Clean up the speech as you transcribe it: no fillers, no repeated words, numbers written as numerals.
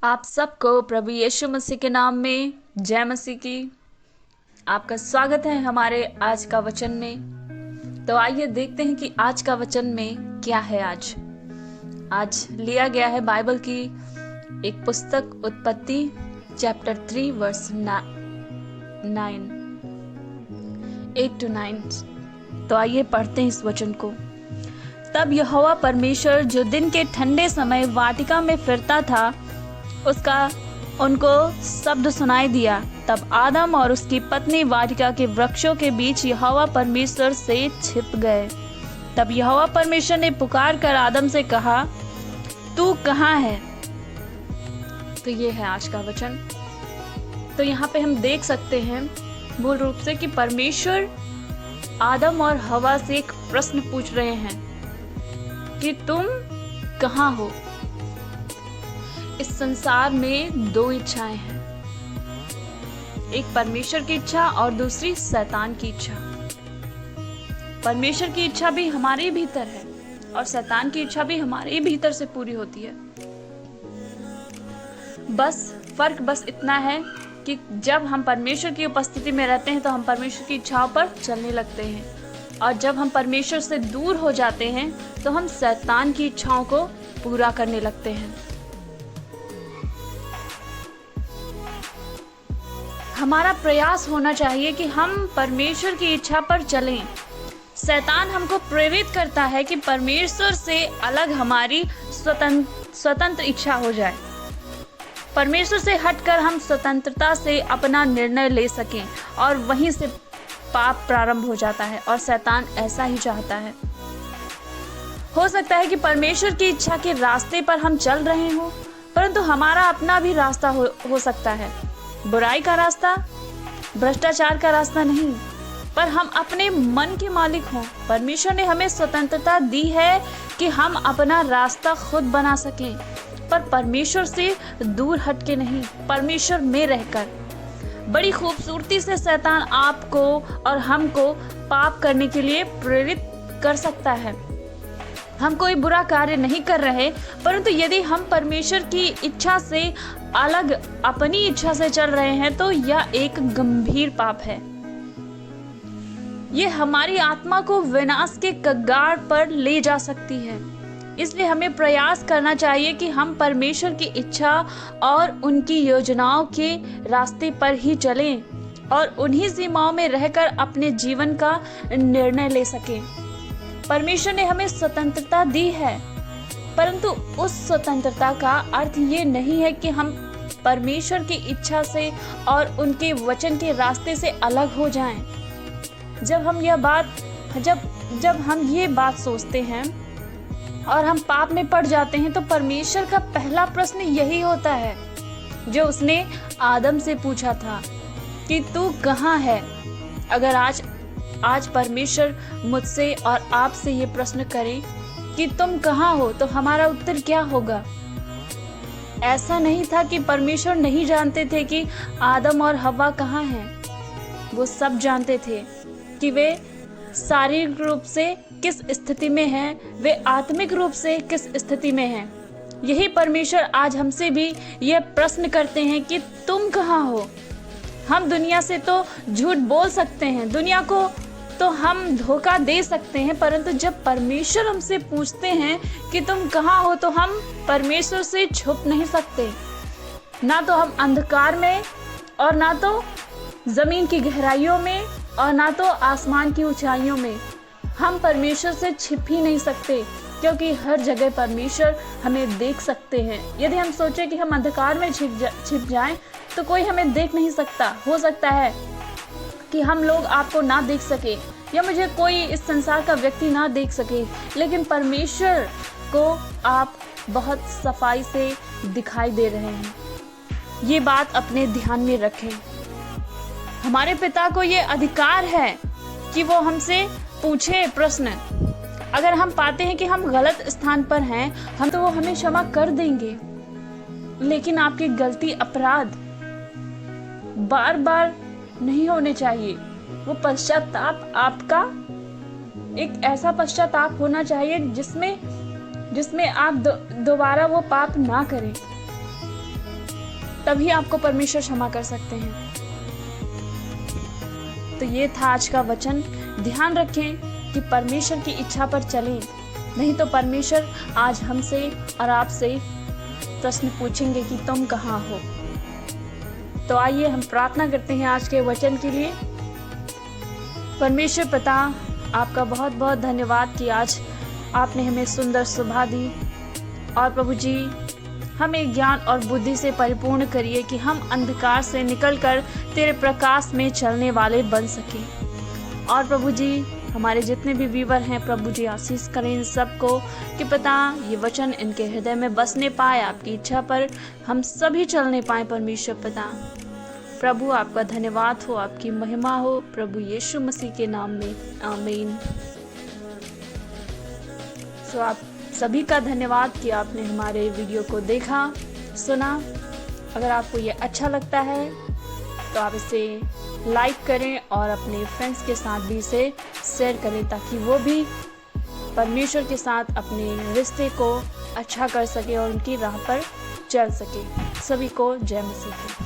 आप सबको प्रभु यीशु मसीह के नाम में जय मसीह की। आपका स्वागत है हमारे आज का वचन में। तो आइए देखते हैं कि आज का वचन में क्या है। आज लिया गया है बाइबल की एक पुस्तक उत्पत्ति चैप्टर 3 वर्स 8-9। तो आइए पढ़ते हैं इस वचन को। तब यहोवा परमेश्वर जो दिन के ठंडे समय वाटिका में फिरता था, उसका उनको शब्द सुनाई दिया। तब आदम और उसकी पत्नी वाटिका के वृक्षों के बीच यहोवा परमेश्वर से छिप गए। तब यहोवा परमेश्वर ने पुकार कर आदम से कहा, तू कहाँ है? तो ये है आज का वचन। तो यहाँ पे हम देख सकते हैं मूल रूप से कि परमेश्वर आदम और हवा से एक प्रश्न पूछ रहे हैं कि तुम कहाँ हो। इस संसार में दो इच्छाएं हैं, एक परमेश्वर की इच्छा और दूसरी शैतान की इच्छा। परमेश्वर की इच्छा भी हमारे भीतर है और शैतान की इच्छा भी हमारे भीतर से पूरी होती है। फर्क इतना है कि जब हम परमेश्वर की उपस्थिति में रहते हैं तो हम परमेश्वर की इच्छाओं पर चलने लगते हैं, और जब हम परमेश्वर से दूर हो जाते हैं तो हम शैतान की इच्छाओं को पूरा करने लगते हैं। हमारा प्रयास होना चाहिए कि हम परमेश्वर की इच्छा पर चलें। शैतान हमको प्रेरित करता है कि परमेश्वर से अलग हमारी स्वतंत्र इच्छा हो जाए, परमेश्वर से हटकर हम स्वतंत्रता से अपना निर्णय ले सकें, और वहीं से पाप प्रारंभ हो जाता है। और शैतान ऐसा ही चाहता है। हो सकता है कि परमेश्वर की इच्छा के रास्ते पर हम चल रहे हों, परंतु हमारा अपना भी रास्ता हो सकता है। बुराई का रास्ता, भ्रष्टाचार का रास्ता नहीं, पर हम अपने मन के मालिक हों। परमेश्वर ने हमें स्वतंत्रता दी है कि हम अपना रास्ता खुद बना सकें, पर परमेश्वर से दूर हटके नहीं, परमेश्वर में रहकर। बड़ी खूबसूरती से शैतान आपको और हमको पाप करने के लिए प्रेरित कर सकता है। हम कोई बुरा कार्य नहीं कर रहे, परंतु यदि हम परमेश्वर की इच्छा से अलग अपनी इच्छा से चल रहे हैं तो यह एक गंभीर पाप है। यह हमारी आत्मा को विनाश के कगार पर ले जा सकती है। इसलिए हमें प्रयास करना चाहिए कि हम परमेश्वर की इच्छा और उनकी योजनाओं के रास्ते पर ही चलें और उन्हीं सीमाओं में रहकर अपने जीवन का निर्णय ले सकें। परमेश्वर ने हमें स्वतंत्रता दी है, परंतु उस स्वतंत्रता का अर्थ ये नहीं है कि हम परमेश्वर की इच्छा से और उनके वचन के रास्ते से अलग हो जाएं। जब हम ये बात सोचते हैं और हम पाप में पड़ जाते हैं, तो परमेश्वर का पहला प्रश्न यही होता है जो उसने आदम से पूछा था कि तू कहाँ है। अगर आज परमेश्वर मुझसे और आपसे ये प्रश्न करे कि तुम कहाँ हो, तो हमारा उत्तर क्या होगा? ऐसा नहीं था कि परमेश्वर नहीं जानते थे कि आदम और हव्वा कहाँ हैं। वो सब जानते थे कि वे शारीरिक रूप से किस स्थिति में हैं, वे आत्मिक रूप से किस स्थिति में हैं। यही परमेश्वर आज हमसे भी ये प्रश्न करते हैं कि तुम कहाँ हो। हम दुनिया से तो झूठ बोल सकते हैं, दुनिया को तो हम धोखा दे सकते हैं, परंतु जब परमेश्वर हमसे पूछते हैं कि तुम कहाँ हो, तो हम परमेश्वर से छुप नहीं सकते। ना तो हम अंधकार में, और ना तो जमीन की गहराइयों में, और ना तो आसमान की ऊंचाइयों में। हम परमेश्वर से छिप ही नहीं सकते, क्योंकि हर जगह परमेश्वर हमें देख सकते हैं। यदि हम सोचें कि हम अंधकार में छिप जाएं, तो कोई हमें देख नहीं सकता। हो सकता है कि हम लोग आपको ना देख सके, या मुझे कोई इस संसार का व्यक्ति ना देख सके, लेकिन परमेश्वर को आप बहुत सफाई से दिखाई दे रहे हैं। ये बात अपने ध्यान में रखें। हमारे पिता को ये अधिकार है कि वो हमसे पूछे प्रश्न। अगर हम पाते हैं कि हम गलत स्थान पर हैं, हम तो वो हमें क्षमा कर देंगे, लेकिन आपकी गलती, अपराध बार बार नहीं होने चाहिए। वो पश्चाताप आपका एक ऐसा पश्चाताप होना चाहिए जिसमें आप दोबारा वो पाप ना करें। तभी आपको परमेश्वर क्षमा कर सकते हैं। तो ये था आज का वचन। ध्यान रखें कि परमेश्वर की इच्छा पर चलें, नहीं तो परमेश्वर आज हमसे और आपसे प्रश्न पूछेंगे कि तुम कहाँ हो। तो आइए हम प्रार्थना करते हैं आज के वचन के लिए। परमेश्वर पिता, आपका बहुत बहुत धन्यवाद कि आज आपने हमें सुंदर सुबह दी। और प्रभु जी, हमें ज्ञान और बुद्धि से परिपूर्ण करिए कि हम अंधकार से निकलकर तेरे प्रकाश में चलने वाले बन सकें। और प्रभु जी, हमारे जितने भी व्यूअर हैं प्रभु जी, आशीष करें इन सबको कि पिता ये वचन इनके हृदय में बसने पाए, आपकी इच्छा पर हम सभी चलने पाए। परमेश्वर पिता, प्रभु आपका धन्यवाद हो, आपकी महिमा हो, प्रभु यीशु मसीह के नाम में, आमीन। सो आप सभी का धन्यवाद कि आपने हमारे वीडियो को देखा, सुना। अगर आपको ये अच्छा लगता है तो आप इसे लाइक करें और अपने फ्रेंड्स के साथ भी इसे शेयर करें, ताकि वो भी परमेश्वर के साथ अपने रिश्ते को अच्छा कर सके और उनकी राह पर चल सके। सभी को जय मसीह।